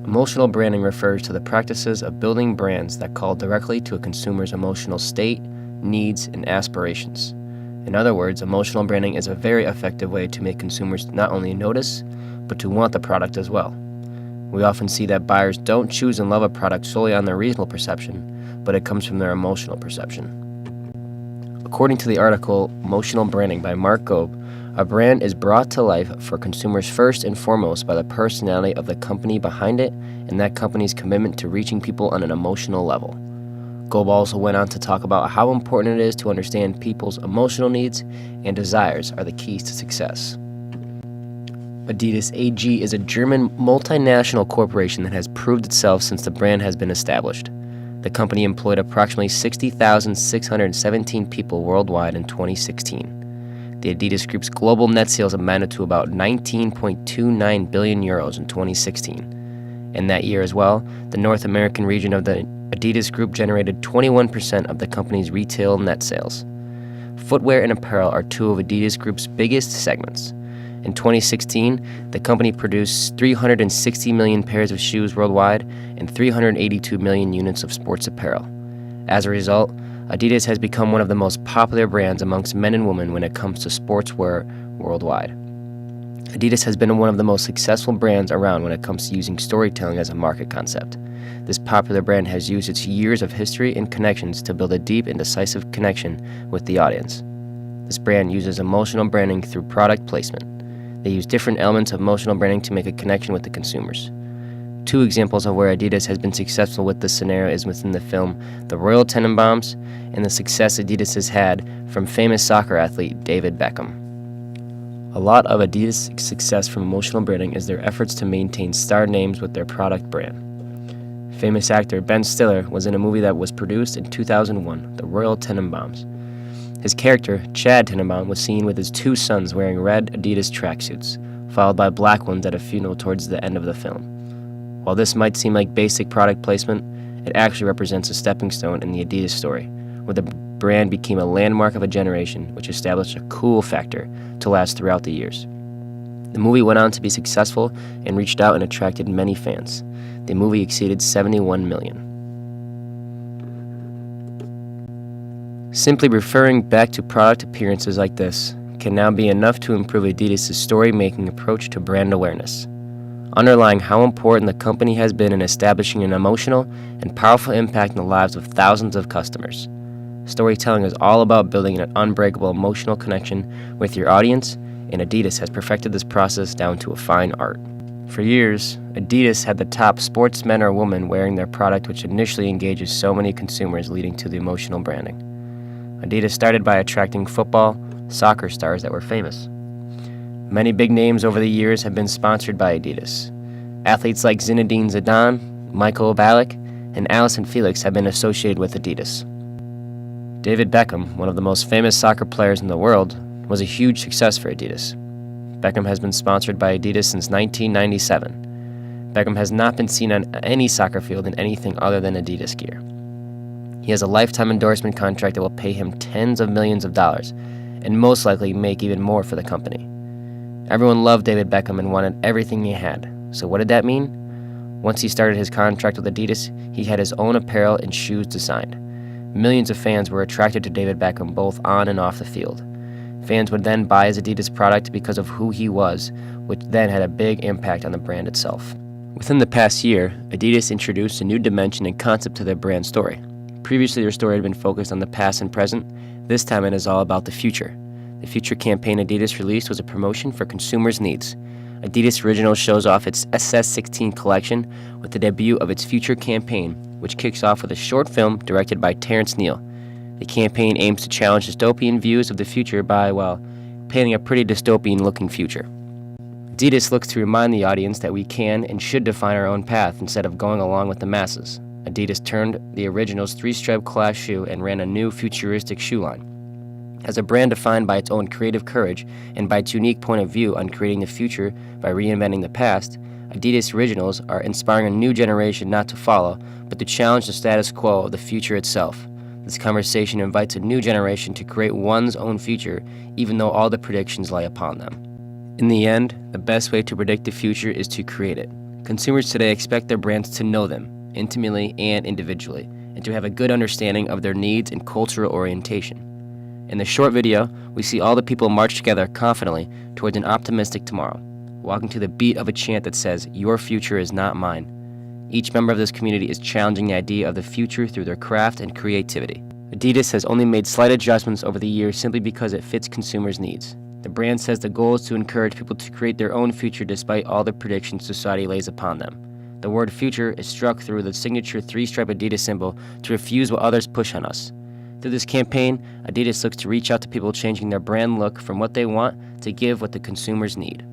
Emotional branding refers to the practices of building brands that call directly to a consumer's emotional state, needs, and aspirations. In other words, emotional branding is a very effective way to make consumers not only notice, but to want the product as well. We often see that buyers don't choose and love a product solely on their reasonable perception, but it comes from their emotional perception. According to the article Emotional Branding by Mark Gobe, a brand is brought to life for consumers first and foremost by the personality of the company behind it and that company's commitment to reaching people on an emotional level. Gobe also went on to talk about how important it is to understand people's emotional needs and desires are the keys to success. Adidas AG is a German multinational corporation that has proved itself since the brand has been established. The company employed approximately 60,617 people worldwide in 2016. The Adidas Group's global net sales amounted to about 19.29 billion euros in 2016. In that year as well, the North American region of the Adidas Group generated 21% of the company's retail net sales. Footwear and apparel are two of Adidas Group's biggest segments. In 2016, the company produced 360 million pairs of shoes worldwide and 382 million units of sports apparel. As a result, Adidas has become one of the most popular brands amongst men and women when it comes to sportswear worldwide. Adidas has been one of the most successful brands around when it comes to using storytelling as a market concept. This popular brand has used its years of history and connections to build a deep and decisive connection with the audience. This brand uses emotional branding through product placement. They use different elements of emotional branding to make a connection with the consumers. Two examples of where Adidas has been successful with this scenario is within the film The Royal Tenenbaums and the success Adidas has had from famous soccer athlete David Beckham. A lot of Adidas' success from emotional branding is their efforts to maintain star names with their product brand. Famous actor Ben Stiller was in a movie that was produced in 2001, The Royal Tenenbaums. His character, Chad Tenenbaum, was seen with his two sons wearing red Adidas tracksuits, followed by black ones at a funeral towards the end of the film. While this might seem like basic product placement, it actually represents a stepping stone in the Adidas story, where the brand became a landmark of a generation, which established a cool factor to last throughout the years. The movie went on to be successful and reached out and attracted many fans. The movie exceeded 71 million. Simply referring back to product appearances like this can now be enough to improve Adidas' story-making approach to brand awareness, underlying how important the company has been in establishing an emotional and powerful impact in the lives of thousands of customers. Storytelling is all about building an unbreakable emotional connection with your audience, and Adidas has perfected this process down to a fine art. For years, Adidas had the top sportsmen or women wearing their product, which initially engages so many consumers, leading to the emotional branding. Adidas started by attracting football, soccer stars that were famous. Many big names over the years have been sponsored by Adidas. Athletes like Zinedine Zidane, Michael Ballack, and Allyson Felix have been associated with Adidas. David Beckham, one of the most famous soccer players in the world, was a huge success for Adidas. Beckham has been sponsored by Adidas since 1997. Beckham has not been seen on any soccer field in anything other than Adidas gear. He has a lifetime endorsement contract that will pay him tens of millions of dollars, and most likely make even more for the company. Everyone loved David Beckham and wanted everything he had. So what did that mean? Once he started his contract with Adidas, he had his own apparel and shoes designed. Millions of fans were attracted to David Beckham both on and off the field. Fans would then buy his Adidas product because of who he was, which then had a big impact on the brand itself. Within the past year, Adidas introduced a new dimension and concept to their brand story. Previously, their story had been focused on the past and present. This time it is all about the future. The future campaign Adidas released was a promotion for consumers' needs. Adidas Originals shows off its SS16 collection with the debut of its future campaign, which kicks off with a short film directed by Terrence Neal. The campaign aims to challenge dystopian views of the future by, painting a pretty dystopian-looking future. Adidas looks to remind the audience that we can and should define our own path instead of going along with the masses. Adidas turned the Originals three-stripe class shoe and ran a new futuristic shoe line. As a brand defined by its own creative courage and by its unique point of view on creating the future by reinventing the past, Adidas Originals are inspiring a new generation not to follow, but to challenge the status quo of the future itself. This conversation invites a new generation to create one's own future, even though all the predictions lie upon them. In the end, the best way to predict the future is to create it. Consumers today expect their brands to know them, intimately and individually, and to have a good understanding of their needs and cultural orientation. In the short video, we see all the people march together confidently towards an optimistic tomorrow, walking to the beat of a chant that says, "Your future is not mine." Each member of this community is challenging the idea of the future through their craft and creativity. Adidas has only made slight adjustments over the years simply because it fits consumers' needs. The brand says the goal is to encourage people to create their own future despite all the predictions society lays upon them. The word future is struck through the signature three-stripe Adidas symbol to refuse what others push on us. Through this campaign, Adidas looks to reach out to people changing their brand look from what they want to give what the consumers need.